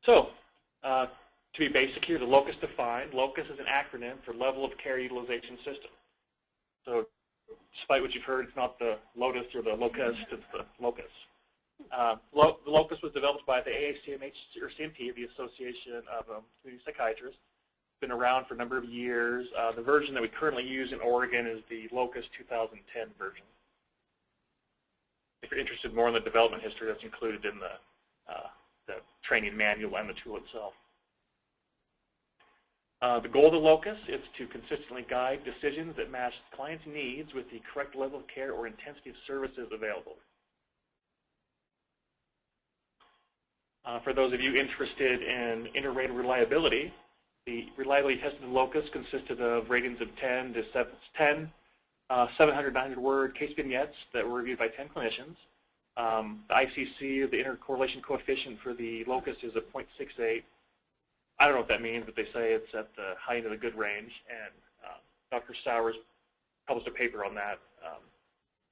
So, to be basic here, the locus defined. Locus is an acronym for Level of Care Utilization System. So, despite what you've heard, it's not the lotus or the locust, it's the locus. The locus was developed by the AACMH or CMP, the Association of Community Psychiatrists. It's been around for a number of years. The version that we currently use in Oregon is the Locus 2010 version. If you're interested more in the development history, that's included in the training manual and the tool itself. The goal of the locus is to consistently guide decisions that match the client's needs with the correct level of care or intensity of services available. For those of you interested in inter-rater reliability, the reliability tested locus consisted of ratings of 10 to 700, 900-word case vignettes that were reviewed by 10 clinicians. The ICC, the intercorrelation coefficient for the locus, is a 0.68. I don't know what that means, but they say it's at the high end of the good range. And Dr. Sowers published a paper on that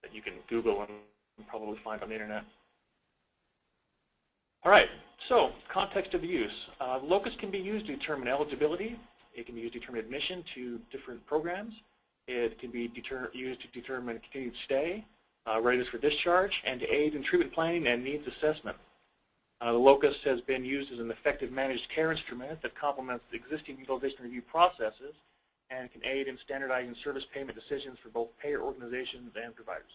that you can Google and probably find on the internet. All right, so context of use. Locus can be used to determine eligibility. It can be used to determine admission to different programs. It can be used to determine continued stay, readiness for discharge, and to aid in treatment planning and needs assessment. The locus has been used as an effective managed care instrument that complements the existing utilization review processes and can aid in standardizing service payment decisions for both payer organizations and providers.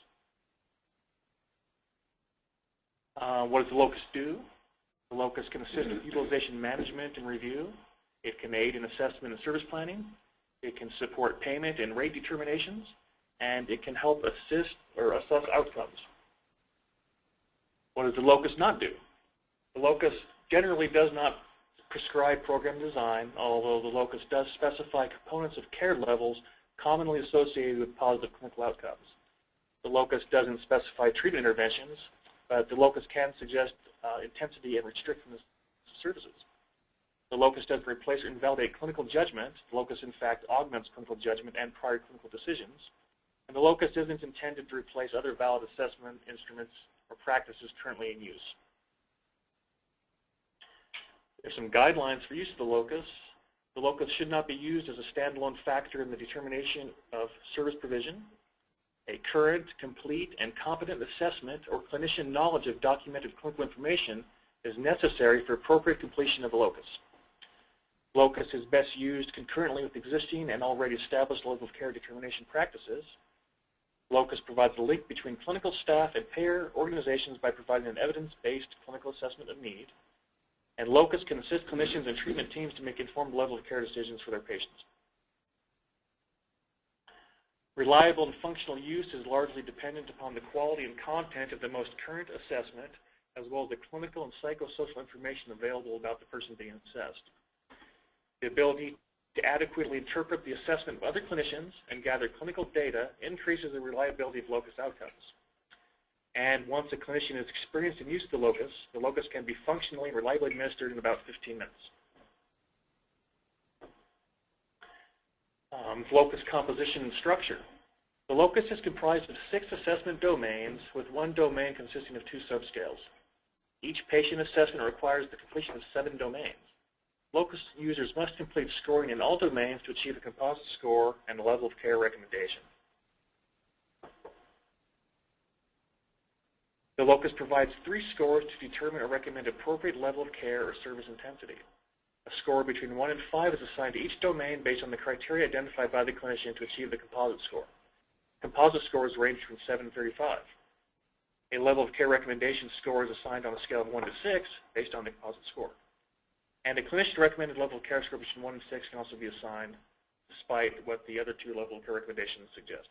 What does the locus do? The locus can assist with utilization management and review. It can aid in assessment and service planning. It can support payment and rate determinations, and it can help assist or assess outcomes. What does the locus not do? The locus generally does not prescribe program design, although the locus does specify components of care levels commonly associated with positive clinical outcomes. The locus doesn't specify treatment interventions, but the locus can suggest intensity and restrictions of services. The locus doesn't replace or invalidate clinical judgment. The locus, in fact, augments clinical judgment and prior clinical decisions. And the locus isn't intended to replace other valid assessment instruments or practices currently in use. There's some guidelines for use of the locus. The locus should not be used as a standalone factor in the determination of service provision. A current, complete, and competent assessment or clinician knowledge of documented clinical information is necessary for appropriate completion of the locus. Locus is best used concurrently with existing and already established level of care determination practices. Locus provides a link between clinical staff and payer organizations by providing an evidence-based clinical assessment of need. And locus can assist clinicians and treatment teams to make informed level of care decisions for their patients. Reliable and functional use is largely dependent upon the quality and content of the most current assessment, as well as the clinical and psychosocial information available about the person being assessed. The ability to adequately interpret the assessment of other clinicians and gather clinical data increases the reliability of locus outcomes. And once a clinician is experienced in use of the locus can be functionally and reliably administered in about 15 minutes. Locus composition and structure. The locus is comprised of 6 assessment domains, with one domain consisting of 2 subscales. Each patient assessment requires the completion of 7 domains. Locus users must complete scoring in all domains to achieve a composite score and a level of care recommendation. The locus provides 3 scores to determine or recommend appropriate level of care or service intensity. A score between 1 and 5 is assigned to each domain based on the criteria identified by the clinician to achieve the composite score. Composite scores range from 7 to 35. A level of care recommendation score is assigned on a scale of 1 to 6 based on the composite score. And a clinician recommended level of care score between 1 and 6 can also be assigned despite what the other 2 level of care recommendations suggest.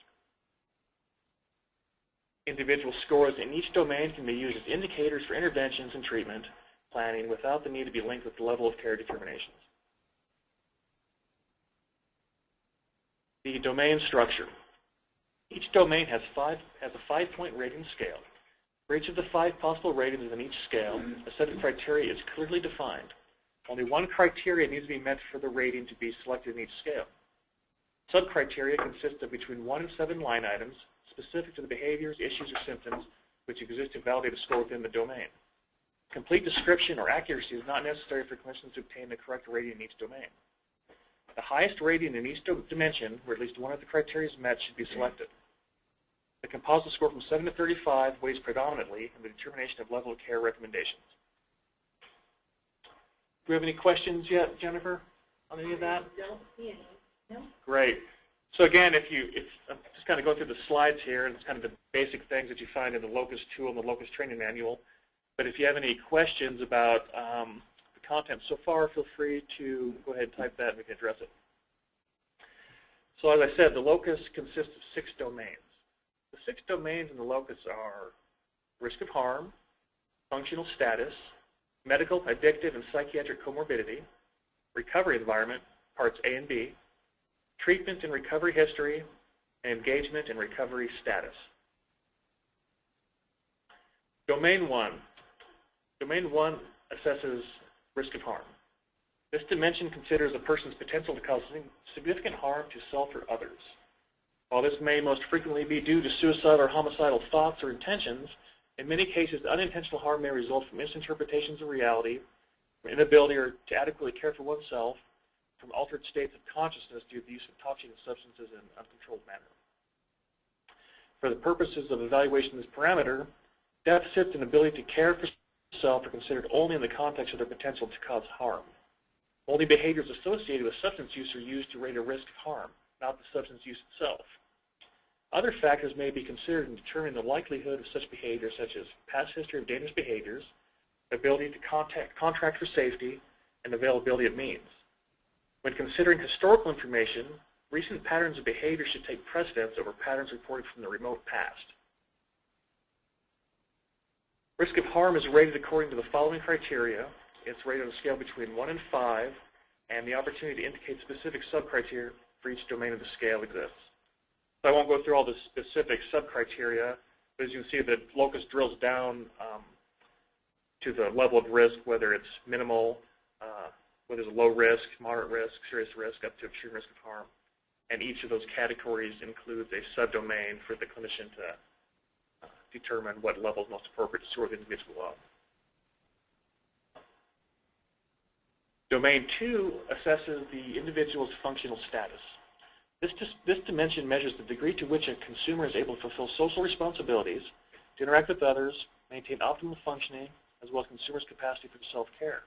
Individual scores in each domain can be used as indicators for interventions and treatment planning without the need to be linked with the level of care determinations. The domain structure. Each domain has a 5-point rating scale. For each of the 5 possible ratings in each scale, a set of criteria is clearly defined. Only one criteria needs to be met for the rating to be selected in each scale. Subcriteria consist of between 1 and 7 line items specific to the behaviors, issues, or symptoms which exist to validate a score within the domain. Complete description or accuracy is not necessary for clinicians to obtain the correct rating in each domain. The highest rating in each dimension, where at least one of the criteria is met, should be selected. The composite score from 7 to 35 weighs predominantly in the determination of level of care recommendations. Do we have any questions yet, Jennifer, on any of that? Don't see any. No. Great. So again, I'm just kind of going through the slides here, and it's kind of the basic things that you find in the Locus tool and the Locus training manual. But if you have any questions about the content so far, feel free to go ahead and type that and we can address it. So as I said, the Locus consists of 6 domains. The 6 domains in the Locus are risk of harm, functional status, medical, addictive, and psychiatric comorbidity, recovery environment, parts A and B, treatment and recovery history, and engagement and recovery status. Domain 1. Domain 1 assesses risk of harm. This dimension considers a person's potential to cause significant harm to self or others. While this may most frequently be due to suicidal or homicidal thoughts or intentions, in many cases unintentional harm may result from misinterpretations of reality, from inability to adequately care for oneself, from altered states of consciousness due to the use of toxic substances in an uncontrolled manner. For the purposes of evaluation of this parameter, deficits in ability to care for self are considered only in the context of their potential to cause harm. Only behaviors associated with substance use are used to rate a risk of harm, not the substance use itself. Other factors may be considered in determining the likelihood of such behaviors, such as past history of dangerous behaviors, ability to contract for safety, and availability of means. When considering historical information, recent patterns of behavior should take precedence over patterns reported from the remote past. Risk of harm is rated according to the following criteria. It's rated on a scale between 1 and 5, and the opportunity to indicate specific sub-criteria for each domain of the scale exists. So I won't go through all the specific sub-criteria, but as you can see, the Locus drills down to the level of risk, whether it's minimal, whether it's a low risk, moderate risk, serious risk, up to extreme risk of harm. And each of those categories includes a subdomain for the clinician to determine what level is most appropriate to sort the individual up. Domain 2 assesses the individual's functional status. This dimension measures the degree to which a consumer is able to fulfill social responsibilities, to interact with others, maintain optimal functioning, as well as consumers' capacity for self-care.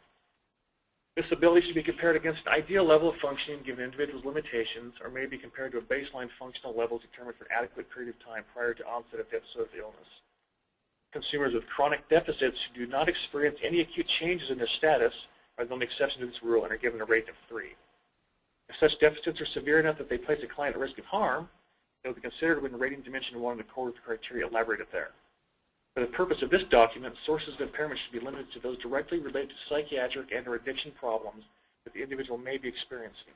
This ability should be compared against an ideal level of functioning given an individual's limitations, or may be compared to a baseline functional level determined for an adequate period of time prior to onset of the episode of illness. Consumers with chronic deficits who do not experience any acute changes in their status are the only exception to this rule and are given a rating of 3. If such deficits are severe enough that they place a client at risk of harm, they will be considered when rating dimension 1 in accordance with the criteria elaborated there. For the purpose of this document, sources of impairment should be limited to those directly related to psychiatric and or addiction problems that the individual may be experiencing.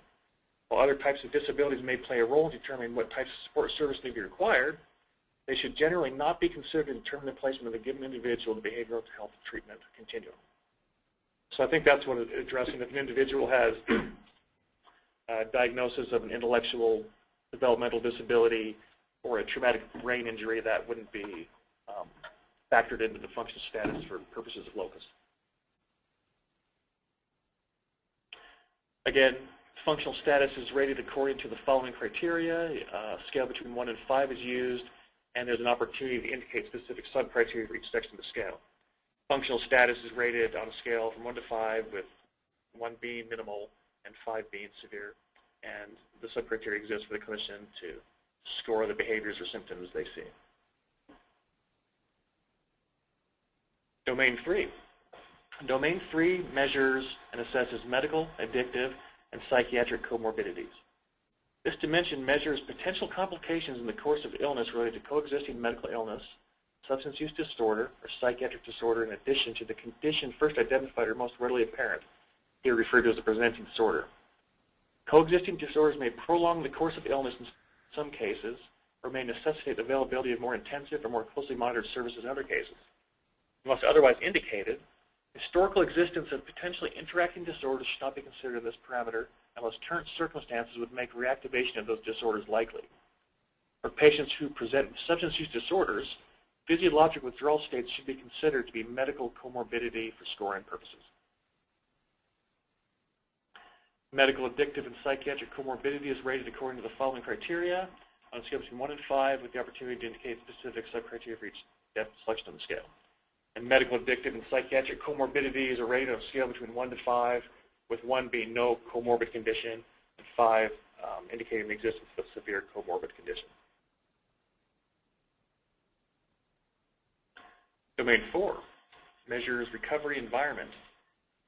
While other types of disabilities may play a role in determining what types of support service may be required, they should generally not be considered to determine the placement of a given individual in the behavioral health treatment continuum. So I think that's what it's addressing. If an individual has a diagnosis of an intellectual developmental disability or a traumatic brain injury, that wouldn't be factored into the functional status for purposes of Locus. Again, functional status is rated according to the following criteria. A scale between 1 and 5 is used, and there's an opportunity to indicate specific sub-criteria for each section of the scale. Functional status is rated on a scale from 1 to 5, with 1 being minimal and 5 being severe. And the sub-criteria exists for the clinician to score the behaviors or symptoms they see. Domain 3. Domain 3 measures and assesses medical, addictive, and psychiatric comorbidities. This dimension measures potential complications in the course of illness related to coexisting medical illness, substance use disorder, or psychiatric disorder in addition to the condition first identified or most readily apparent, here referred to as a presenting disorder. Coexisting disorders may prolong the course of illness in some cases, or may necessitate the availability of more intensive or more closely monitored services in other cases. Unless otherwise indicated, historical existence of potentially interacting disorders should not be considered in this parameter unless current circumstances would make reactivation of those disorders likely. For patients who present substance use disorders, physiologic withdrawal states should be considered to be medical comorbidity for scoring purposes. Medical, addictive, and psychiatric comorbidity is rated according to the following criteria on a scale between 1 and 5, with the opportunity to indicate specific sub-criteria for each depth selection on the scale. And medical, addictive, and psychiatric comorbidities are rated on a scale between 1 to 5, with 1 being no comorbid condition and 5 indicating the existence of a severe comorbid condition. Domain 4 measures recovery environment.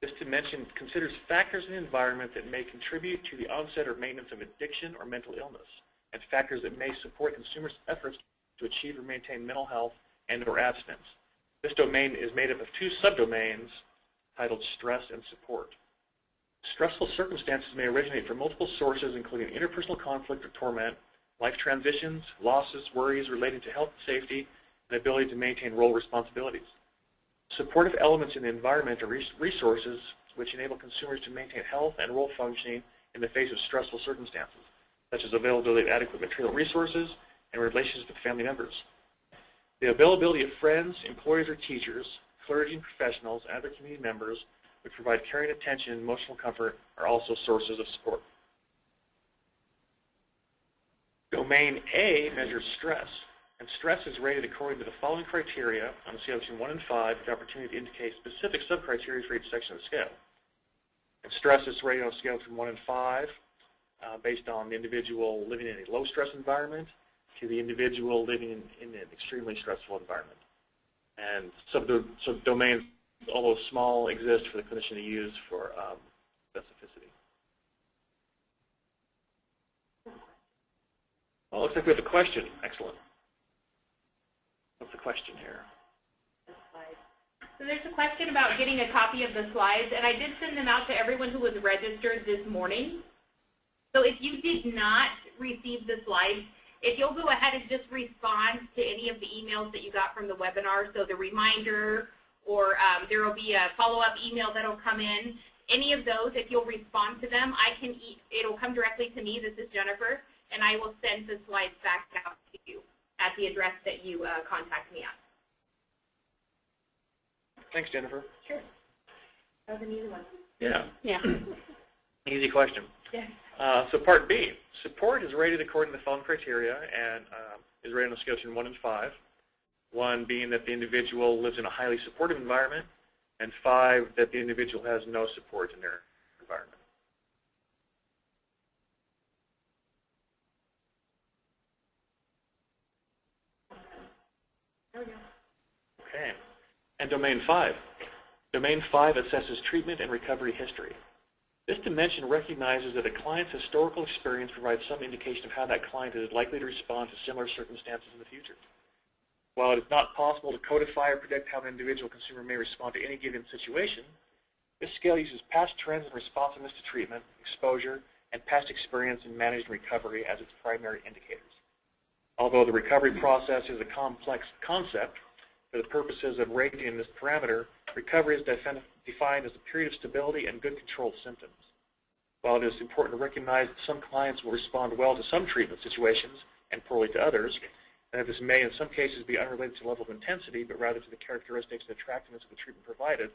This dimension considers factors in the environment that may contribute to the onset or maintenance of addiction or mental illness, and factors that may support consumers' efforts to achieve or maintain mental health and or abstinence. This domain is made up of 2 subdomains titled stress and support. Stressful circumstances may originate from multiple sources, including interpersonal conflict or torment, life transitions, losses, worries relating to health and safety, and ability to maintain role responsibilities. Supportive elements in the environment are resources which enable consumers to maintain health and role functioning in the face of stressful circumstances, such as availability of adequate material resources and relationships with family members. The availability of friends, employers, or teachers, clergy and professionals, and other community members which provide caring attention and emotional comfort are also sources of support. Domain A measures stress, and stress is rated according to the following criteria on a scale between 1 and 5, with the opportunity to indicate specific sub-criteria for each section of the scale. And stress is rated on a scale from 1 and 5 based on the individual living in a low-stress environment to the individual living in an extremely stressful environment. And subdomains, although small, exist for the clinician to use for specificity. Well, looks like we have a question. Excellent. What's the question here? So there's a question about getting a copy of the slides, and I did send them out to everyone who was registered this morning. So if you did not receive the slides, if you'll go ahead and just respond to any of the emails that you got from the webinar, so the reminder, or there will be a follow-up email that will come in. Any of those, if you'll respond to them, it'll come directly to me. This is Jennifer, and I will send the slides back out to you at the address that you contact me at. Thanks, Jennifer. Sure. That was an easy one. Yeah. Yeah. Easy question. Yes. So part B, support is rated according to the following criteria and is rated on a scale between 1 and 5. 1 being that the individual lives in a highly supportive environment, and 5 that the individual has no support in their environment. Okay. And domain 5. Domain 5 assesses treatment and recovery history. This dimension recognizes that a client's historical experience provides some indication of how that client is likely to respond to similar circumstances in the future. While it is not possible to codify or predict how an individual consumer may respond to any given situation, this scale uses past trends and responsiveness to treatment, exposure, and past experience in managed recovery as its primary indicators. Although the recovery process is a complex concept, for the purposes of rating this parameter, recovery is defined as a period of stability and good control of symptoms. While it is important to recognize that some clients will respond well to some treatment situations and poorly to others, and that this may in some cases be unrelated to the level of intensity, but rather to the characteristics and attractiveness of the treatment provided,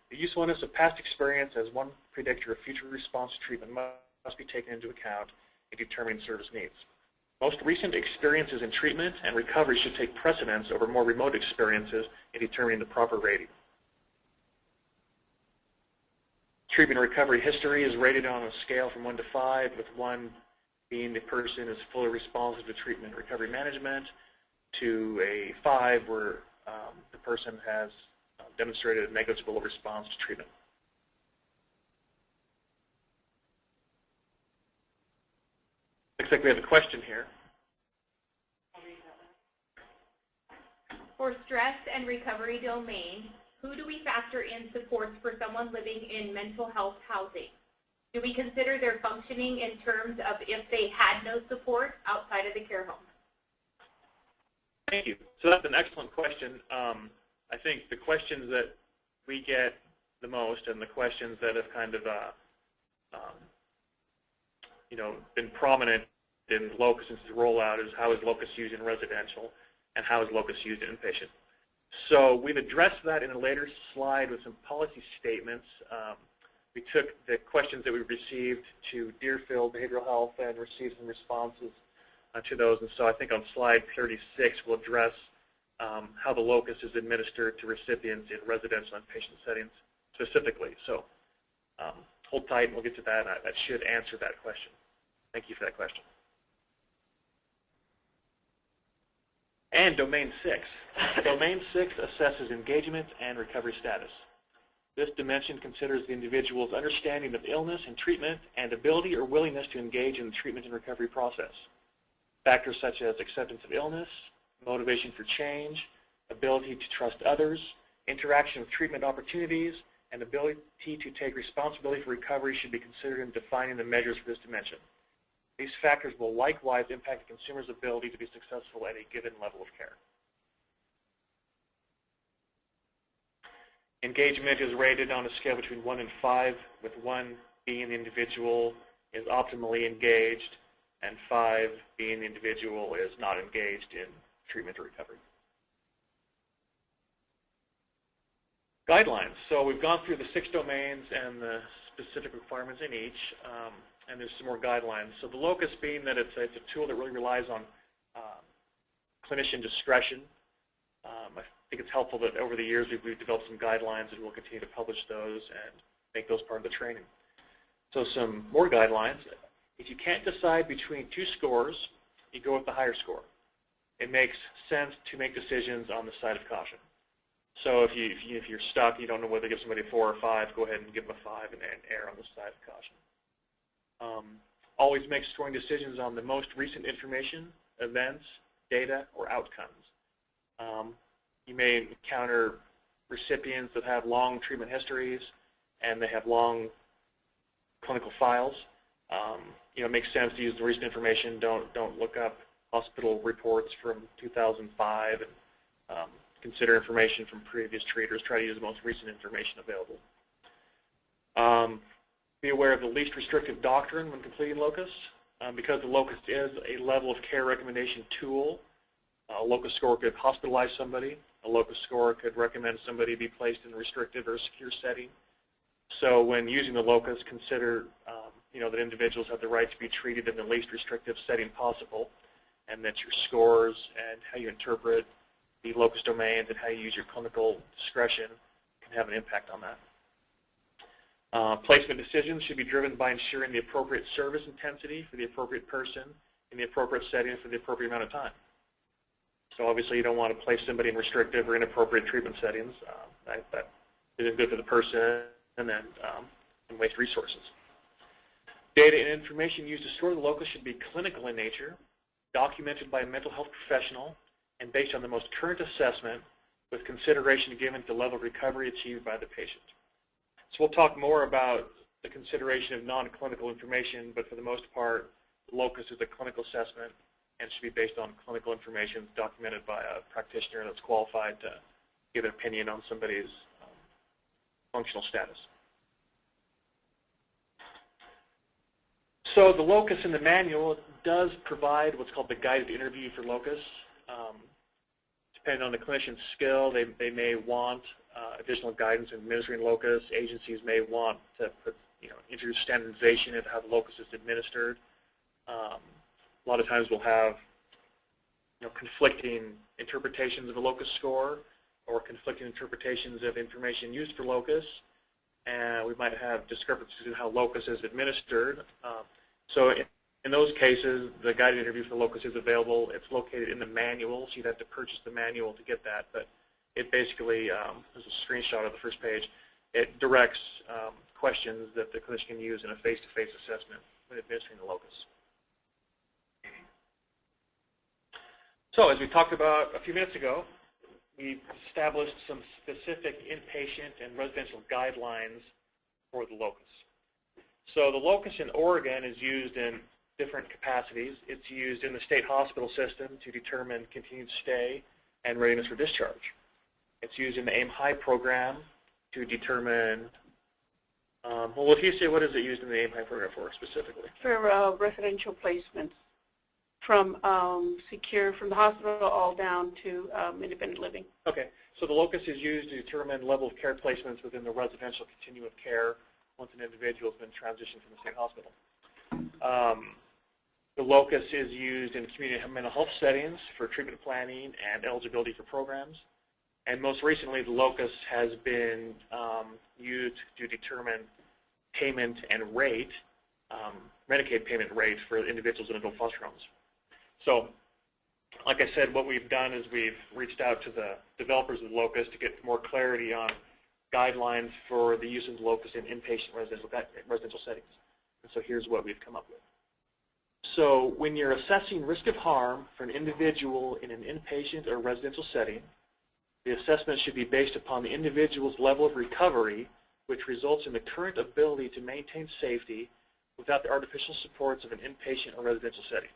the usefulness of past experience as one predictor of future response to treatment must be taken into account in determining service needs. Most recent experiences in treatment and recovery should take precedence over more remote experiences in determining the proper rating. Treatment and recovery history is rated on a scale from 1 to 5, with 1 being the person is fully responsive to treatment and recovery management, to a 5 where the person has demonstrated a negligible response to treatment. Looks like we have a question here. For stress and recovery domain, who do we factor in supports for someone living in mental health housing? Do we consider their functioning in terms of if they had no support outside of the care home? Thank you. So that's an excellent question. I think the questions that we get the most and the questions that have kind of been prominent in Locus since the rollout is how is Locus used in residential? and how is locus used in inpatient. So we've addressed that in a later slide with some policy statements. We took the questions that we received to Deerfield Behavioral Health and received some responses to those. And so I think on slide 36 we'll address how the locus is administered to recipients in residential and patient settings specifically. So hold tight and we'll get to that. That should answer that question. Thank you for that question. And Domain 6. Domain 6 assesses engagement and recovery status. This dimension considers the individual's understanding of illness and treatment and ability or willingness to engage in the treatment and recovery process. Factors such as acceptance of illness, motivation for change, ability to trust others, interaction with treatment opportunities, and ability to take responsibility for recovery should be considered in defining the measures for this dimension. These factors will likewise impact the consumer's ability to be successful at a given level of care. Engagement is rated on a scale between 1 and 5, with 1 being the individual is optimally engaged and 5 being the individual is not engaged in treatment or recovery. Guidelines. So we've gone through the 6 domains and the specific requirements in each, and there's some more guidelines. So the locus being that it's a tool that really relies on clinician discretion. I think it's helpful that over the years we've developed some guidelines and we'll continue to publish those and make those part of the training. So some more guidelines. If you can't decide between 2 scores, you go with the higher score. It makes sense to make decisions on the side of caution. So if you're stuck, you don't know whether to give somebody a 4 or 5, go ahead and give them a 5 and err on the side of caution. Always make scoring decisions on the most recent information, events, data, or outcomes. You may encounter recipients that have long treatment histories and they have long clinical files. It makes sense to use the recent information. Don't look up hospital reports from 2005 and consider information from previous treaters. Try to use the most recent information available. Be aware of the least restrictive doctrine when completing locus. Because the locus is a level of care recommendation tool, a locus score could hospitalize somebody. A locus score could recommend somebody be placed in a restrictive or secure setting. So when using the locus, consider that individuals have the right to be treated in the least restrictive setting possible, and that your scores and how you interpret the locus domains and how you use your clinical discretion can have an impact on that. Placement decisions should be driven by ensuring the appropriate service intensity for the appropriate person in the appropriate setting for the appropriate amount of time. So obviously you don't want to place somebody in restrictive or inappropriate treatment settings. That isn't good for the person and waste resources. Data and information used to store the locus should be clinical in nature, documented by a mental health professional, and based on the most current assessment with consideration given to the level of recovery achieved by the patient. So we'll talk more about the consideration of non-clinical information, but for the most part, the locus is a clinical assessment and should be based on clinical information documented by a practitioner that's qualified to give an opinion on somebody's functional status. So the locus in the manual does provide what's called the guided interview for locus. Depending on the clinician's skill, they may want additional guidance in administering locus. Agencies may want to introduce standardization of how the locus is administered. A lot of times we'll have conflicting interpretations of a locus score or conflicting interpretations of information used for locus, and we might have discrepancies in how locus is administered. So in those cases, the guided interview for locus is available. It's located in the manual, so you'd have to purchase the manual to get that, but it basically, there's a screenshot of the first page, it directs questions that the clinician can use in a face-to-face assessment when administering the locus. So as we talked about a few minutes ago, we've established some specific inpatient and residential guidelines for the locus. So the locus in Oregon is used in different capacities. It's used in the state hospital system to determine continued stay and readiness for discharge. It's used in the AIM High program to determine, well, if you say what is it used in the AIM High program for specifically? For residential placements. from secure, from the hospital all down to independent living. Okay, so the locus is used to determine level of care placements within the residential continuum of care once an individual has been transitioned from the state hospital. The locus is used in community mental health settings for treatment planning and eligibility for programs. And most recently, the locus has been used to determine payment and rate, Medicaid payment rate for individuals in adult foster homes. So, like I said, what we've done is we've reached out to the developers of the locus to get more clarity on guidelines for the use of the locus in inpatient residential settings. And so here's what we've come up with. So when you're assessing risk of harm for an individual in an inpatient or residential setting, the assessment should be based upon the individual's level of recovery, which results in the current ability to maintain safety without the artificial supports of an inpatient or residential setting.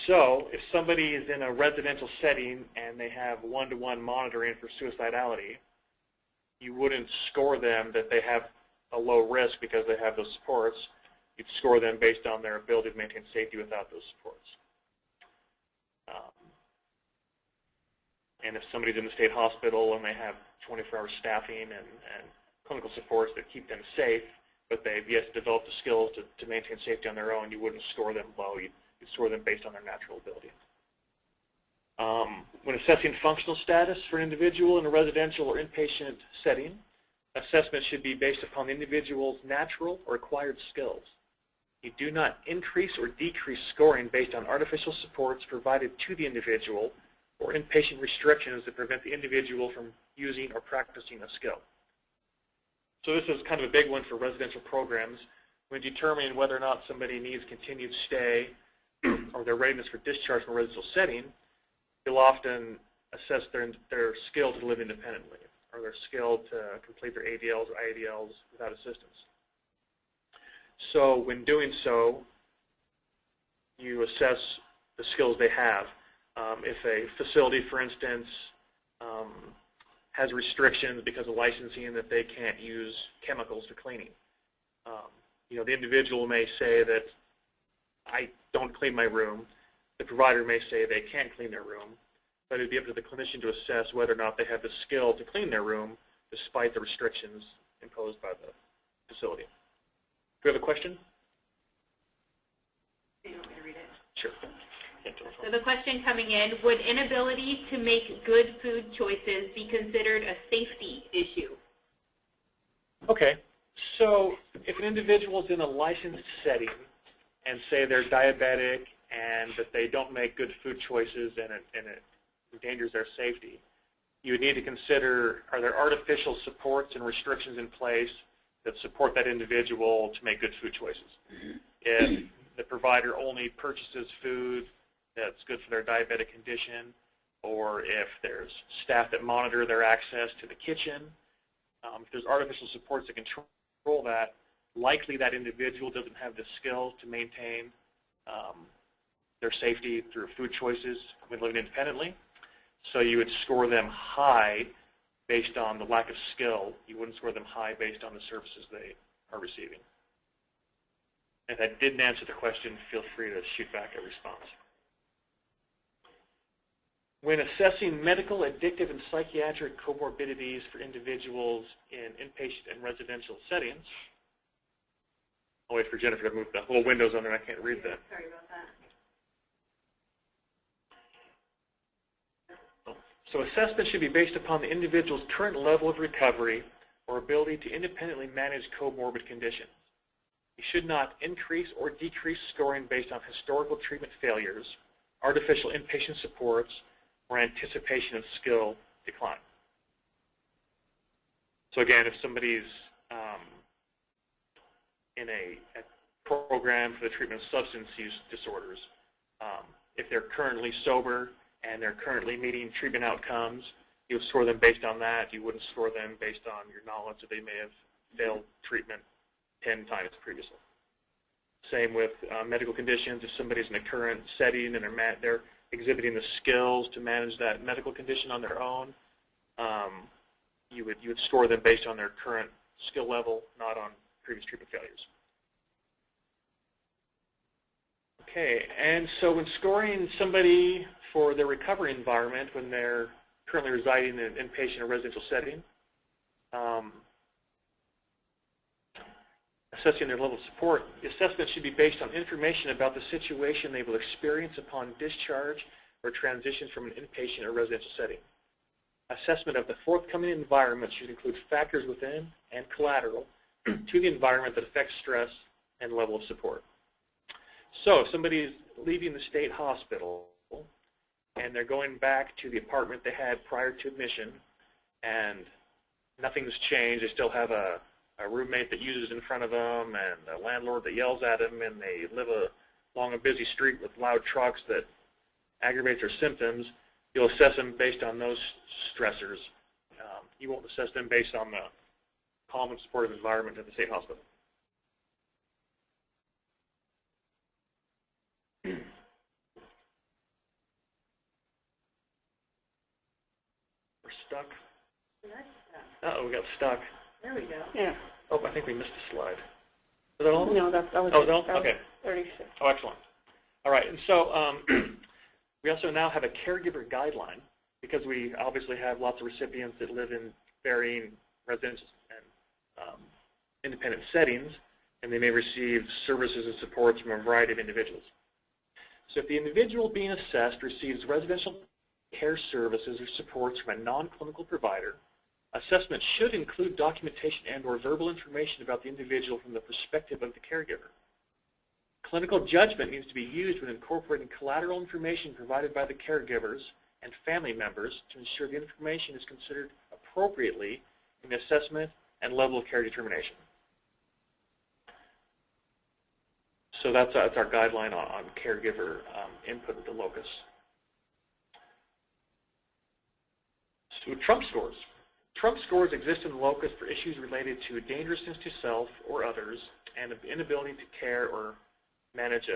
So if somebody is in a residential setting and they have one-to-one monitoring for suicidality, you wouldn't score them that they have a low risk because they have those supports. You'd score them based on their ability to maintain safety without those supports. And if somebody's in the state hospital and they have 24-hour staffing and clinical supports that keep them safe, but they've yet developed the skills to maintain safety on their own, you wouldn't score them low. You'd score them based on their natural ability. When assessing functional status for an individual in a residential or inpatient setting, assessment should be based upon the individual's natural or acquired skills. You do not increase or decrease scoring based on artificial supports provided to the individual or inpatient restrictions that prevent the individual from using or practicing a skill. So this is kind of a big one for residential programs. When determining whether or not somebody needs continued stay or their readiness for discharge from a residential setting, you'll often assess their skill to live independently or their skill to complete their ADLs or IADLs without assistance. So when doing so, you assess the skills they have. If a facility, for instance, has restrictions because of licensing that they can't use chemicals for cleaning, the individual may say that I don't clean my room. The provider may say they can't clean their room, but it would be up to the clinician to assess whether or not they have the skill to clean their room despite the restrictions imposed by the facility. Do you have a question? Do you want me to read it? Sure. So the question coming in, would inability to make good food choices be considered a safety issue? Okay. So if an individual is in a licensed setting and say they're diabetic and that they don't make good food choices and it endangers their safety, you would need to consider, are there artificial supports and restrictions in place that support that individual to make good food choices? If the provider only purchases food that's good for their diabetic condition, or if there's staff that monitor their access to the kitchen, if there's artificial supports that control that, likely that individual doesn't have the skill to maintain their safety through food choices when living independently. So you would score them high based on the lack of skill. You wouldn't score them high based on the services they are receiving. If I didn't answer the question, feel free to shoot back a response. When assessing medical, addictive, and psychiatric comorbidities for individuals in inpatient and residential settings, I'll wait for Jennifer to move the little windows on there. I can't read that. Sorry about that. So assessment should be based upon the individual's current level of recovery or ability to independently manage comorbid conditions. You should not increase or decrease scoring based on historical treatment failures, artificial inpatient supports, or anticipation of skill decline. So again, if somebody's in a program for the treatment of substance use disorders, if they're currently sober and they're currently meeting treatment outcomes, you would score them based on that. You wouldn't score them based on your knowledge that they may have failed treatment 10 times previously. Same with medical conditions. If somebody's in a current setting and they're exhibiting the skills to manage that medical condition on their own, you would score them based on their current skill level, not on previous treatment failures. Okay, and so when scoring somebody for their recovery environment when they're currently residing in an inpatient or residential setting, assessing their level of support, the assessment should be based on information about the situation they will experience upon discharge or transition from an inpatient or residential setting. Assessment of the forthcoming environment should include factors within and collateral to the environment that affects stress and level of support. So if somebody is leaving the state hospital and they're going back to the apartment they had prior to admission and nothing's changed, they still have a roommate that uses in front of them and a landlord that yells at them, and they live along a busy street with loud trucks that aggravates their symptoms, you'll assess them based on those stressors. You won't assess them based on the calm and supportive environment at the state hospital. We're stuck. Uh-oh, we got stuck. There we go. Yeah. Oh, I think we missed a slide. Is that all? No, that was, oh, no? Okay. 36. Oh, excellent. All right, and so we also now have a caregiver guideline because we obviously have lots of recipients that live in varying residential and independent settings, and they may receive services and supports from a variety of individuals. So if the individual being assessed receives residential care services or supports from a non-clinical provider, assessment should include documentation and or verbal information about the individual from the perspective of the caregiver. Clinical judgment needs to be used when incorporating collateral information provided by the caregivers and family members to ensure the information is considered appropriately in the assessment and level of care determination. So that's our guideline on caregiver input with the locus. So Trump scores. Trump scores exist in the locus for issues related to dangerousness to self or others and inability to care or manage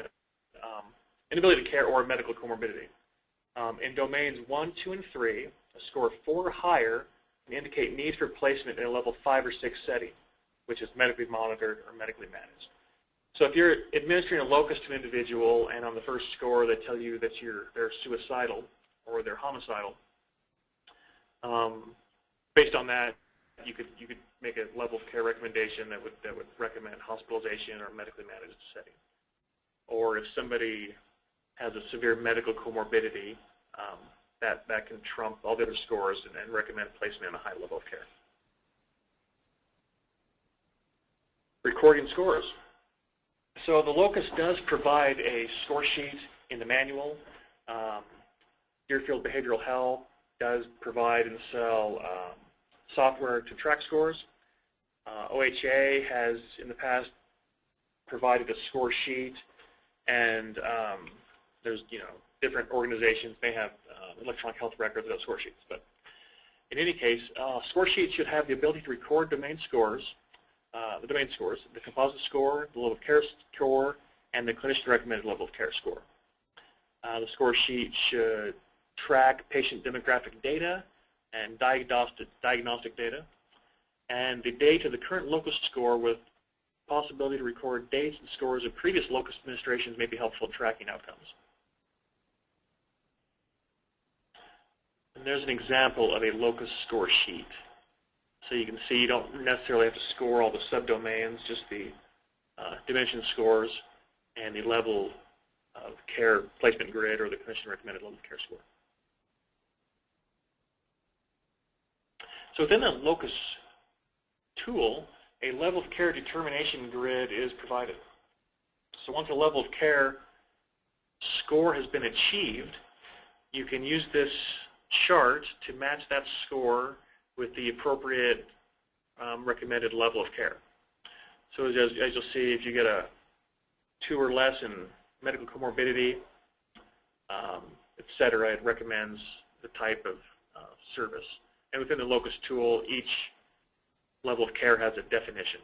inability to care or a medical comorbidity. In domains 1, 2, and 3, a score of 4 or higher can indicate need for placement in a level 5 or 6 setting, which is medically monitored or medically managed. So if you're administering a locus to an individual and on the first score they tell you that they're suicidal or they're homicidal, based on that, you could make a level of care recommendation that would recommend hospitalization or medically managed setting. Or if somebody has a severe medical comorbidity, that can trump all the other scores and recommend placement in a high level of care. Recording scores. So the locus does provide a score sheet in the manual. Deerfield Behavioral Health does provide and sell software to track scores. OHA has in the past provided a score sheet, and there's different organizations may have electronic health records without score sheets. But in any case, score sheets should have the ability to record domain scores, the composite score, the level of care score, and the clinician recommended level of care score. The score sheet should track patient demographic data and diagnostic data, and the date of the current locus score with possibility to record dates and scores of previous locus administrations may be helpful in tracking outcomes. And there's an example of a locus score sheet. So you can see you don't necessarily have to score all the subdomains, just the dimension scores and the level of care placement grid or the clinician recommended level of care score. So within the locus tool, a level of care determination grid is provided. So once a level of care score has been achieved, you can use this chart to match that score with the appropriate recommended level of care. So as you'll see, if you get a 2 or less in medical comorbidity, et cetera, it recommends the type of service. And within the locus tool, each level of care has a definition.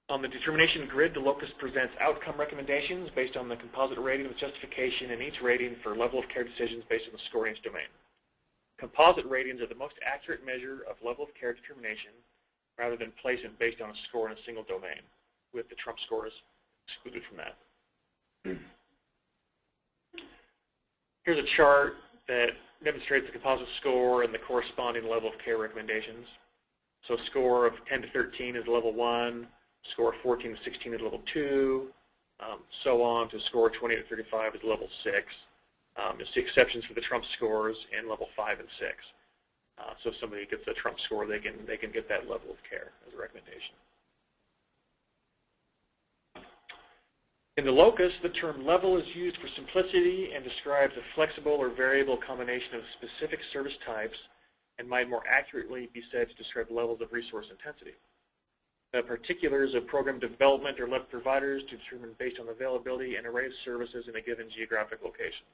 On the determination grid, the locus presents outcome recommendations based on the composite rating with justification in each rating for level of care decisions based on the scoring domain. Composite ratings are the most accurate measure of level of care determination rather than placement based on a score in a single domain, with the trump scores excluded from that. Here's a chart that demonstrates the composite score and the corresponding level of care recommendations. So score of 10 to 13 is level 1, score of 14 to 16 is level 2, so on to score 20 to 35 is level 6. You'll see exceptions for the trump scores in level 5 and 6. So if somebody gets a trump score, they can get that level of care as a recommendation. In the locus, the term level is used for simplicity and describes a flexible or variable combination of specific service types and might more accurately be said to describe levels of resource intensity. The particulars of program development are left to providers to determine based on availability and array of services in a given geographic location.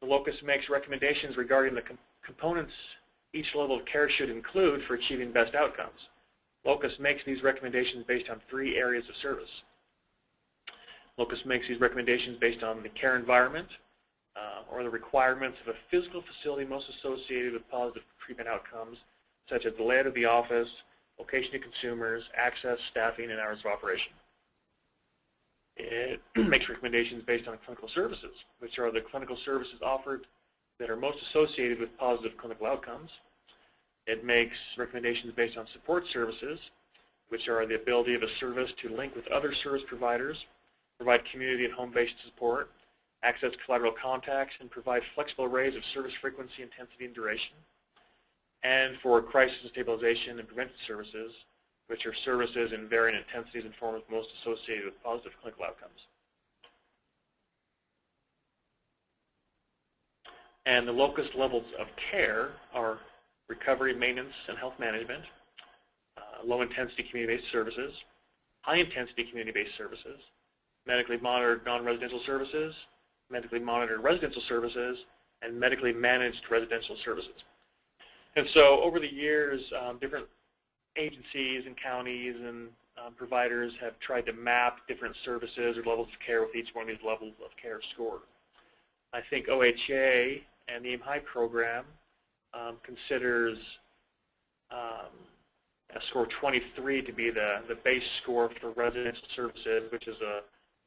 The locus makes recommendations regarding the components each level of care should include for achieving best outcomes. Locus makes these recommendations based on 3 areas of service. Locus makes these recommendations based on the care environment or the requirements of a physical facility most associated with positive treatment outcomes, such as the layout of the office, location to consumers, access, staffing, and hours of operation. It makes recommendations based on clinical services, which are the clinical services offered that are most associated with positive clinical outcomes. It makes recommendations based on support services, which are the ability of a service to link with other service providers, provide community and home-based support, access collateral contacts, and provide flexible arrays of service frequency, intensity, and duration. And for crisis and stabilization and preventive services, which are services in varying intensities and forms most associated with positive clinical outcomes. And the locus levels of care are recovery, maintenance, and health management, low-intensity community-based services, high-intensity community-based services, medically monitored non-residential services, medically monitored residential services, and medically managed residential services. And so over the years, different agencies and counties and providers have tried to map different services or levels of care with each one of these levels of care scored. I think OHA and the AIM-HIGH program considers a score 23 to be the base score for residential services, which is a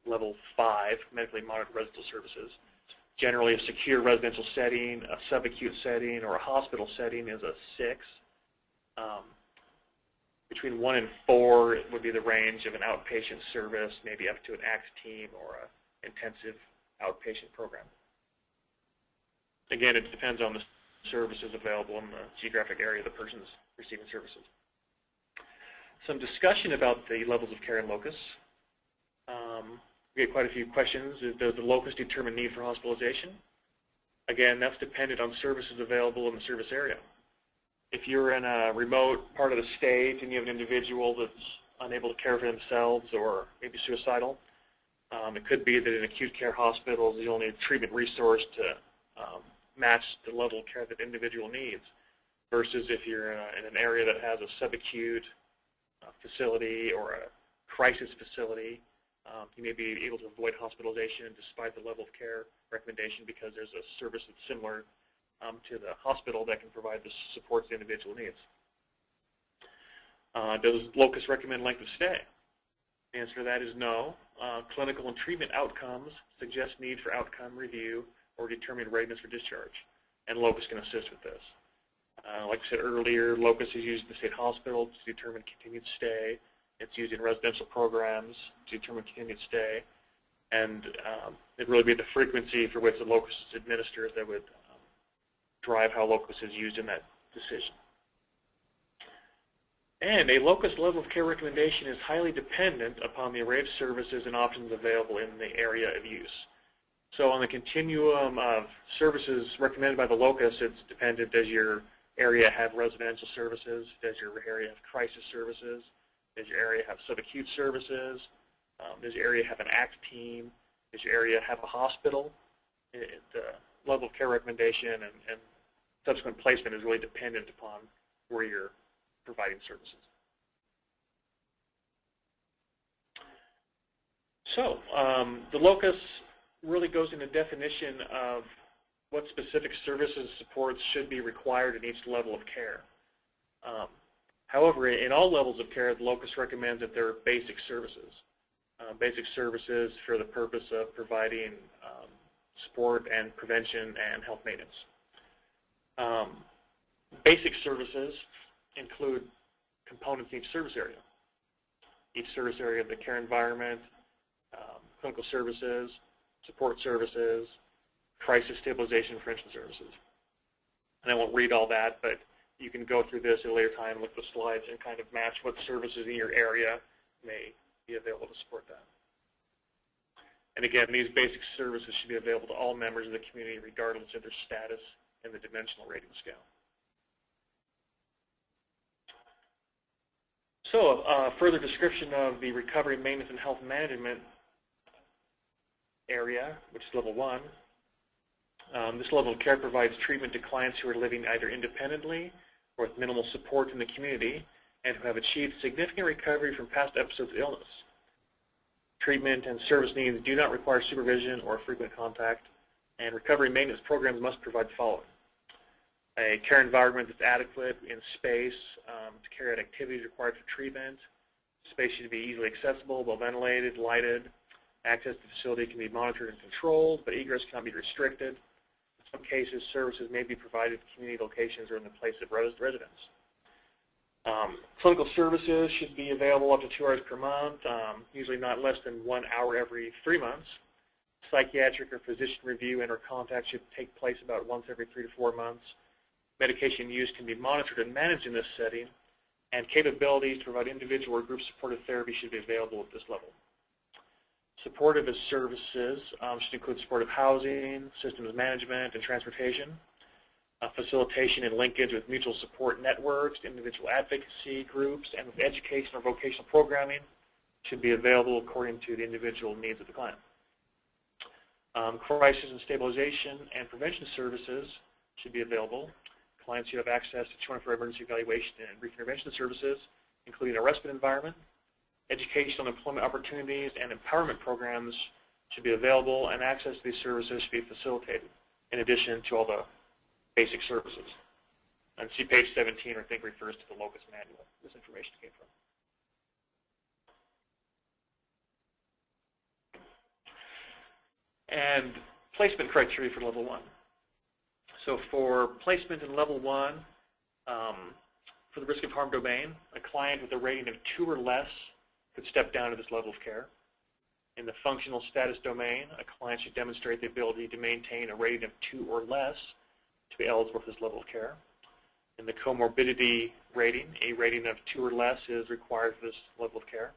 level 5, medically monitored residential services. Generally, a secure residential setting, a subacute setting, or a hospital setting is a 6. Between 1 and 4 would be the range of an outpatient service, maybe up to an ACT team or an intensive outpatient program. Again, it depends on the services available in the geographic area the person's receiving services. Some discussion about the levels of care in locus. We get quite a few questions. Does the locus determine need for hospitalization? Again, that's dependent on services available in the service area. If you're in a remote part of the state and you have an individual that's unable to care for themselves or maybe suicidal, it could be that in acute care hospitals you only need a treatment resource to match the level of care that the individual needs, versus if you're in an area that has a subacute facility or a crisis facility, you may be able to avoid hospitalization despite the level of care recommendation because there's a service that's similar to the hospital that can provide the supports the individual needs. Does locus recommend length of stay? The answer to that is no. Clinical and treatment outcomes suggest need for outcome review or determine readiness for discharge, and locus can assist with this. Like I said earlier, locus is used in the state hospital to determine continued stay. It's used in residential programs to determine continued stay, and it'd really be the frequency for which the locus is administered that would drive how locus is used in that decision. And a locus level of care recommendation is highly dependent upon the array of services and options available in the area of use. So on the continuum of services recommended by the locus, it's dependent. Does your area have residential services? Does your area have crisis services? Does your area have subacute services? Does your area have an ACT team? Does your area have a hospital? The level of care recommendation and subsequent placement is really dependent upon where you're providing services. So the locus really goes into definition of what specific services supports should be required in each level of care. However, in all levels of care, the locus recommends that there are basic services. Basic services for the purpose of providing support and prevention and health maintenance. Basic services include components in each service area. Each service area of the care environment, clinical services, support services, crisis stabilization, prevention services. And I won't read all that, but you can go through this at a later time, look at the slides, and kind of match what services in your area may be available to support that. And again, these basic services should be available to all members of the community regardless of their status in the dimensional rating scale. So further description of the recovery, maintenance, and health management area, which is level 1. This level of care provides treatment to clients who are living either independently or with minimal support in the community and who have achieved significant recovery from past episodes of illness. Treatment and service needs do not require supervision or frequent contact, and recovery maintenance programs must provide the following: a care environment that's adequate in space to carry out activities required for treatment. Space should be easily accessible, well ventilated, lighted. Access to the facility can be monitored and controlled, but egress cannot be restricted. In some cases, services may be provided at community locations or in the place of residence. Clinical services should be available up to 2 hours per month, usually not less than 1 hour every 3 months. Psychiatric or physician review and or contact should take place about once every 3 to 4 months. Medication use can be monitored and managed in this setting, and capabilities to provide individual or group supportive therapy should be available at this level. Supportive services should include supportive housing, systems management, and transportation. Facilitation and linkage with mutual support networks, individual advocacy groups, and with education or vocational programming should be available according to the individual needs of the client. Crisis and stabilization and prevention services should be available. Clients should have access to 24-hour emergency evaluation and brief intervention services, including a respite environment. Educational and employment opportunities and empowerment programs should be available, and access to these services should be facilitated, in addition to all the basic services. And see page 17, I think, refers to the Locus manual this information came from. And placement criteria for level 1. So for placement in level 1, for the risk of harm domain, a client with a rating of 2 or less could step down to this level of care. In the functional status domain, a client should demonstrate the ability to maintain a rating of 2 or less to be eligible for this level of care. In the comorbidity rating, a rating of 2 or less is required for this level of care.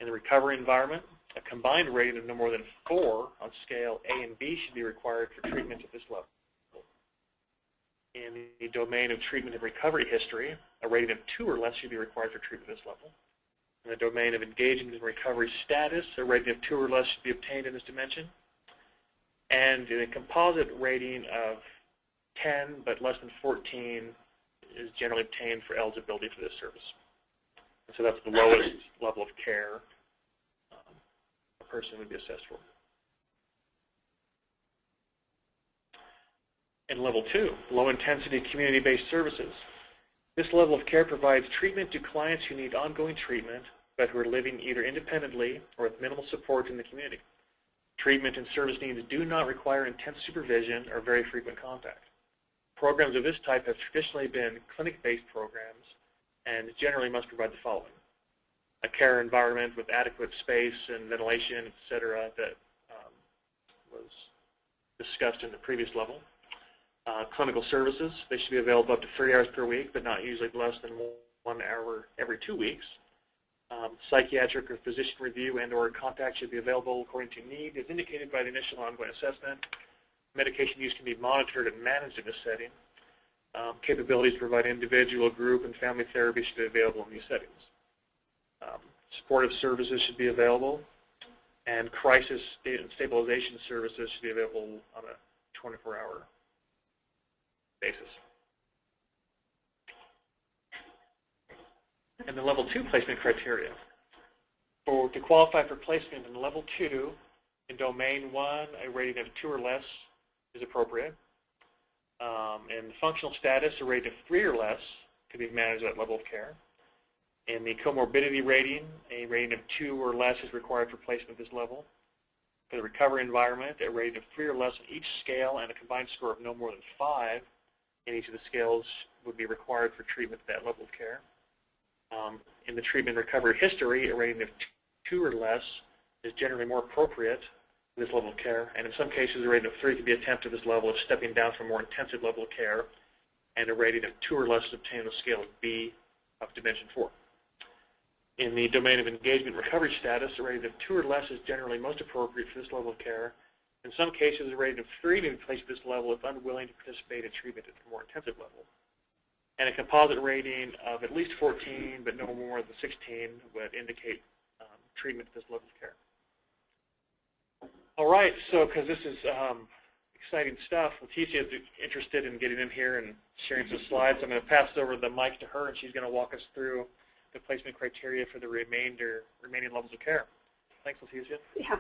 In the recovery environment, a combined rating of no more than 4 on scale A and B should be required for treatment at this level. In the domain of treatment and recovery history, a rating of 2 or less should be required for treatment at this level. In the domain of engagement and recovery status, a rating of 2 or less should be obtained in this dimension. And in a composite rating of 10 but less than 14 is generally obtained for eligibility for this service. And so that's the lowest level of care a person would be assessed for. In level 2, low-intensity community-based services. This level of care provides treatment to clients who need ongoing treatment but who are living either independently or with minimal support in the community. Treatment and service needs do not require intense supervision or very frequent contact. Programs of this type have traditionally been clinic-based programs and generally must provide the following: a care environment with adequate space and ventilation, etc., that was discussed in the previous level. Clinical services, they should be available up to 3 hours per week, but not usually less than 1 hour every 2 weeks. Psychiatric or physician review and or contact should be available according to need as indicated by the initial ongoing assessment. Medication use can be monitored and managed in this setting. Capabilities to provide individual, group, and family therapy should be available in these settings. Supportive services should be available, and crisis and stabilization services should be available on a 24-hour basis. And the level 2 placement criteria. To qualify for placement in level 2, in domain 1, a rating of 2 or less is appropriate. In functional status, a rating of 3 or less to be managed at that level of care. In the comorbidity rating, a rating of 2 or less is required for placement at this level. For the recovery environment, a rating of 3 or less on each scale and a combined score of no more than 5 in each of the scales would be required for treatment at that level of care. In the treatment recovery history, a rating of 2 or less is generally more appropriate for this level of care, and in some cases a rating of 3 can be attempted at this level of stepping down from a more intensive level of care, and a rating of 2 or less is obtained on a scale of B of dimension 4. In the domain of engagement recovery status, a rating of 2 or less is generally most appropriate for this level of care. In some cases, a rating of 3 may be placed at this level if unwilling to participate in treatment at a more intensive level. And a composite rating of at least 14, but no more than 16, would indicate treatment at this level of care. All right, so because this is exciting stuff, Leticia is interested in getting in here and sharing some slides. I'm going to pass over the mic to her, and she's going to walk us through the placement criteria for the remaining levels of care. Thanks, Leticia. Yeah.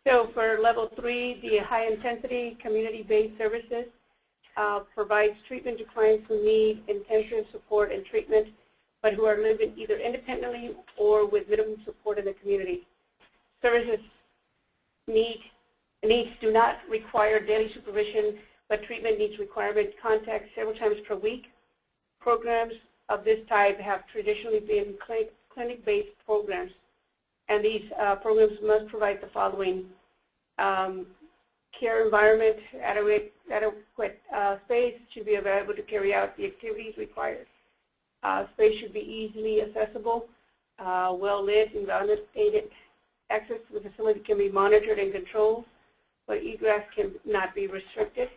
So for level 3, the high-intensity community-based services provides treatment to clients who need intensive support and treatment, but who are living either independently or with minimum support in the community. Services needs do not require daily supervision, but treatment needs requirement contact several times per week. Programs of this type have traditionally been clinic-based programs, and these programs must provide the following: care environment, adequate space should be available to carry out the activities required. Space should be easily accessible, well-lit, and validated. Access to the facility can be monitored and controlled, but egress cannot be restricted.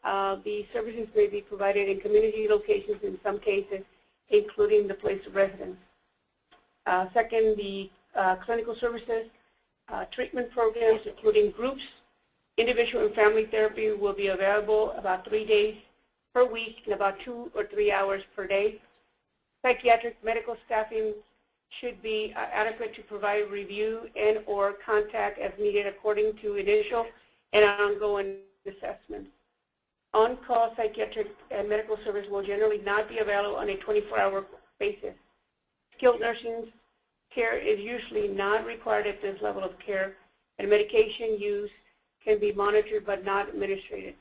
The services may be provided in community locations in some cases, including the place of residence. Second, the clinical services, treatment programs, including groups, individual and family therapy will be available about 3 days per week and about 2 or 3 hours per day. Psychiatric medical staffing should be adequate to provide review and or contact as needed according to initial and ongoing assessments. On-call psychiatric and medical service will generally not be available on a 24-hour basis. Skilled nursing care is usually not required at this level of care, and medication use can be monitored but not administered.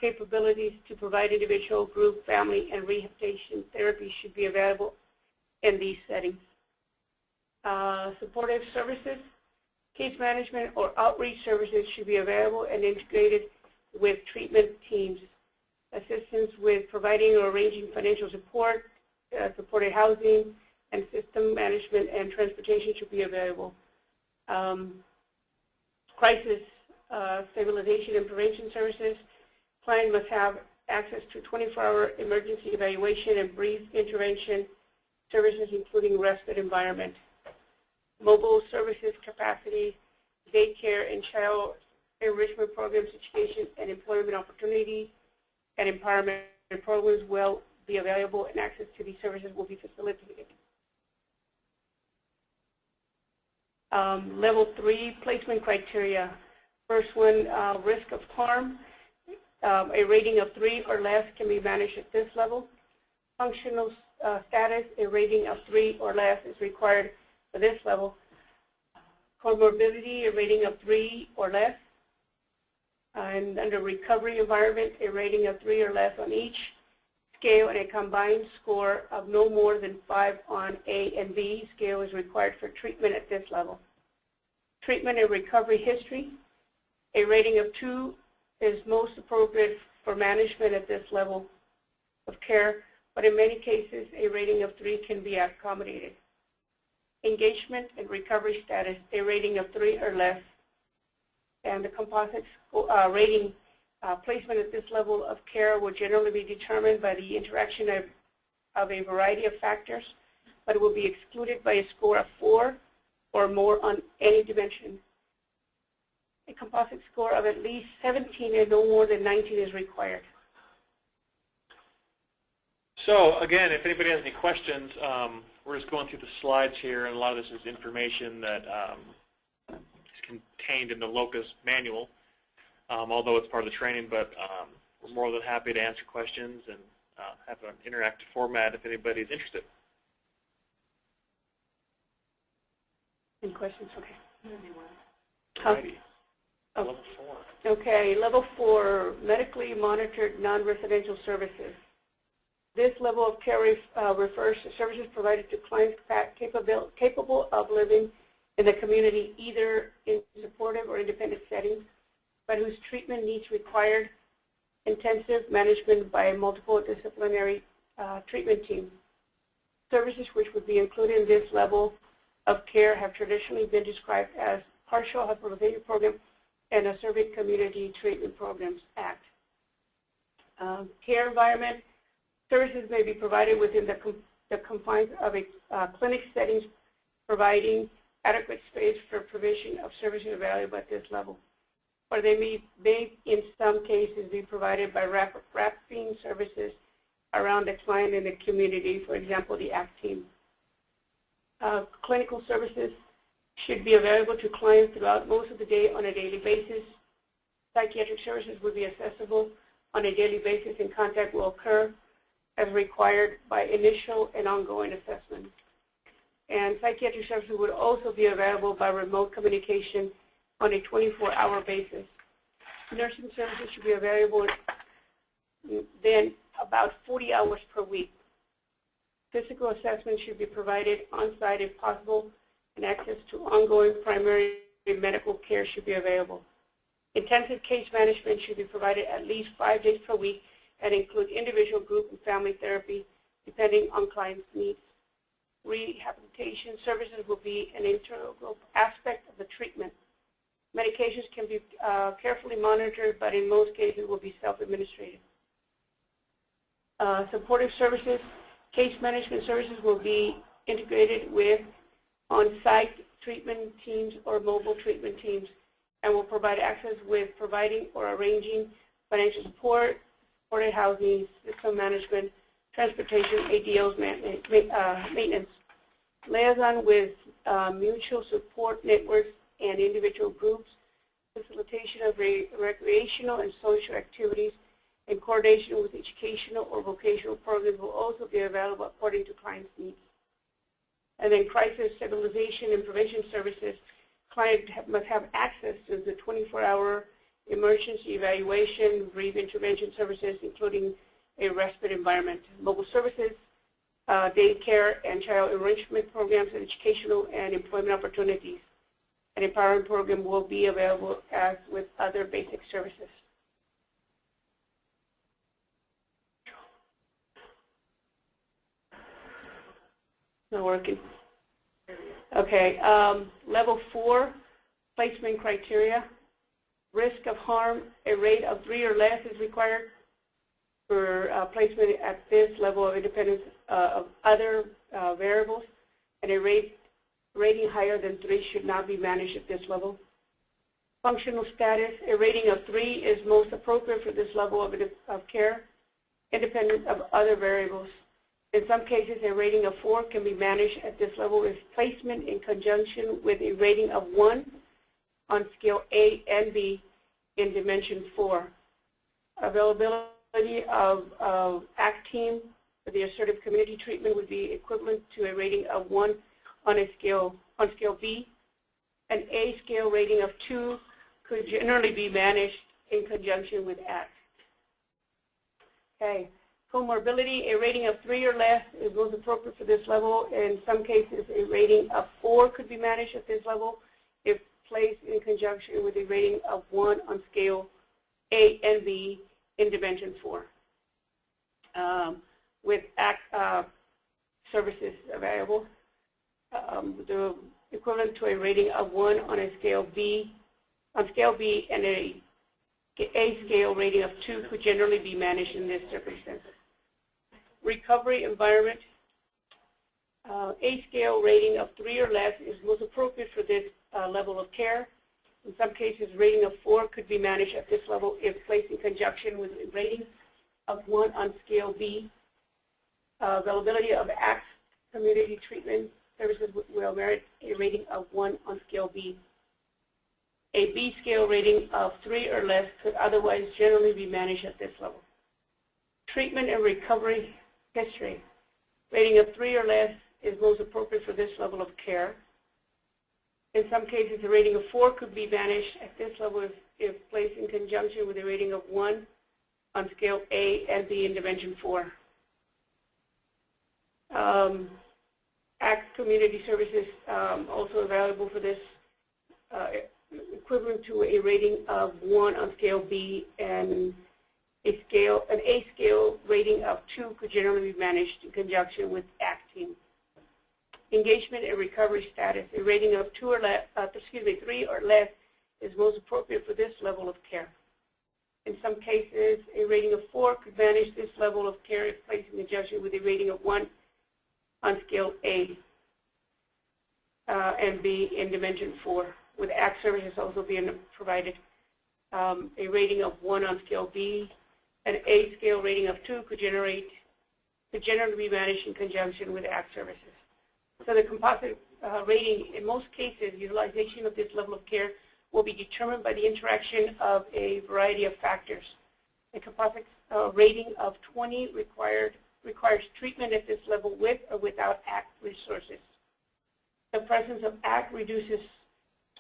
Capabilities to provide individual, group, family, and rehabilitation therapy should be available in these settings. Supportive services, case management, or outreach services should be available and integrated with treatment teams. Assistance with providing or arranging financial support, supported housing, and system management and transportation should be available. Crisis stabilization and prevention services. Client must have access to 24-hour emergency evaluation and brief intervention services, including respite environment. Mobile services capacity, daycare and child enrichment programs, education and employment opportunities, and empowerment programs will be available, and access to these services will be facilitated. Level 3 placement criteria. First one, risk of harm. A rating of 3 or less can be managed at this level. Functional status, a rating of 3 or less is required for this level. Comorbidity, a rating of 3 or less. And under recovery environment, a rating of 3 or less on each scale, and a combined score of no more than 5 on A and B scale is required for treatment at this level. Treatment and recovery history, a rating of 2 is most appropriate for management at this level of care, but in many cases, a rating of 3 can be accommodated. Engagement and recovery status, a rating of 3 or less. And the composite rating placement at this level of care will generally be determined by the interaction of a variety of factors, but it will be excluded by a score of 4 or more on any dimension. A composite score of at least 17 and no more than 19 is required. So again, if anybody has any questions, we're just going through the slides here, and a lot of this is information that is contained in the Locus manual, although it's part of the training, but we're more than happy to answer questions and have an interactive format if anybody's interested. Any questions? Okay. Alrighty. Oh. Level 4. Okay, level 4, medically monitored non-residential services. This level of care refers to services provided to clients capable of living in the community either in supportive or independent settings, but whose treatment needs required intensive management by a multiple disciplinary treatment team. Services which would be included in this level of care have traditionally been described as partial hospitalization program and a Service Community Treatment Programs Act. Care environment. Services may be provided within the confines of a clinic settings, providing adequate space for provision of services available at this level. Or they may in some cases, be provided by wrapping services around the client in the community, for example, the ACT team. Clinical services should be available to clients throughout most of the day on a daily basis. Psychiatric services would be accessible on a daily basis, and contact will occur as required by initial and ongoing assessment. And psychiatric services would also be available by remote communication on a 24-hour basis. Nursing services should be available then about 40 hours per week. Physical assessment should be provided on-site if possible, and access to ongoing primary medical care should be available. Intensive case management should be provided at least 5 days per week and include individual, group, and family therapy depending on client's needs. Rehabilitation services will be an integral aspect of the treatment. Medications can be carefully monitored, but in most cases will be self-administrated. Supportive services, case management services will be integrated with on-site treatment teams or mobile treatment teams, and will provide access with providing or arranging financial support, supported housing, system management, transportation, ADOs, maintenance. Liaison with mutual support networks and individual groups, facilitation of recreational and social activities, and coordination with educational or vocational programs will also be available according to clients' needs. And then crisis stabilization and prevention services, clients must have access to the 24-hour emergency evaluation, brief intervention services, including a respite environment. Mobile services, daycare and child enrichment programs, and educational and employment opportunities. An empowerment program will be available as with other basic services. Not working. Okay, level 4, placement criteria. Risk of harm, a rate of 3 or less is required for placement at this level of independence of other variables, and a rating higher than 3 should not be managed at this level. Functional status, a rating of 3 is most appropriate for this level of care, independent of other variables. In some cases, a rating of 4 can be managed at this level if placement in conjunction with a rating of 1 on scale A and B in dimension 4. Availability of ACT team for the assertive community treatment would be equivalent to a rating of 1 on scale B. An A scale rating of 2 could generally be managed in conjunction with ACT. Okay. Comorbidity, a rating of 3 or less is most appropriate for this level. In some cases, a rating of 4 could be managed at this level if placed in conjunction with a rating of 1 on scale A and B in dimension 4. With ACT services available, the equivalent to a rating of 1 on a scale B, and a scale rating of 2 could generally be managed in this circumstance. Recovery environment, A scale rating of 3 or less is most appropriate for this level of care. In some cases, rating of 4 could be managed at this level if placed in conjunction with a rating of 1 on scale B. Availability of ACT community treatment services will merit a rating of 1 on scale B. A B scale rating of 3 or less could otherwise generally be managed at this level. Treatment and recovery history. Rating of 3 or less is most appropriate for this level of care. In some cases, a rating of 4 could be managed at this level if placed in conjunction with a rating of 1 on scale A and B in Dimension 4. ACT community services also available for this, equivalent to a rating of 1 on scale B, and an A scale rating of 2 could generally be managed in conjunction with ACT team. Engagement and recovery status, a rating of 3 or less is most appropriate for this level of care. In some cases, a rating of 4 could manage this level of care if placed in conjunction with a rating of 1 on scale A and B in Dimension 4, with ACT services also being provided. A rating of 1 on scale B, an A scale rating of 2 could generally be managed in conjunction with ACT services. So the composite rating, in most cases, utilization of this level of care will be determined by the interaction of a variety of factors. A composite rating of 20 requires treatment at this level with or without ACT resources. The presence of ACT reduces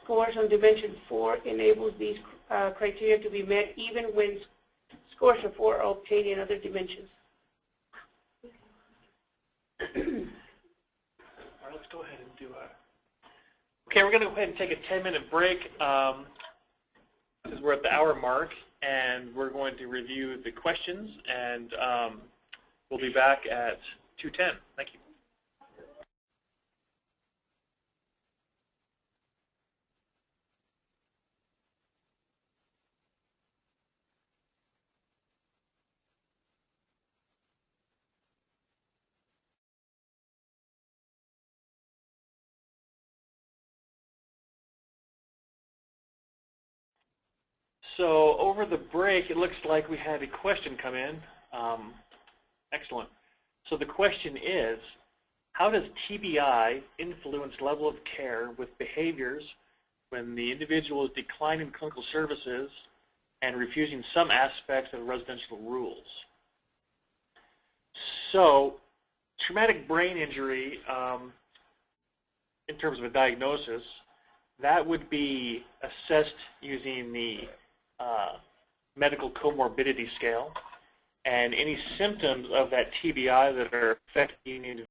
scores on Dimension 4, enables these criteria to be met even when scores of 4 are obtained in other dimensions. All right, let's go ahead and do okay, we're going to go ahead and take a 10-minute break because we're at the hour mark, and we're going to review the questions, and we'll be back at 2:10. Thank you. So over the break, it looks like we had a question come in. Excellent. So the question is, how does TBI influence level of care with behaviors when the individual is declining clinical services and refusing some aspects of residential rules? So traumatic brain injury, in terms of a diagnosis, that would be assessed using the medical comorbidity scale, and any symptoms of that TBI that are affecting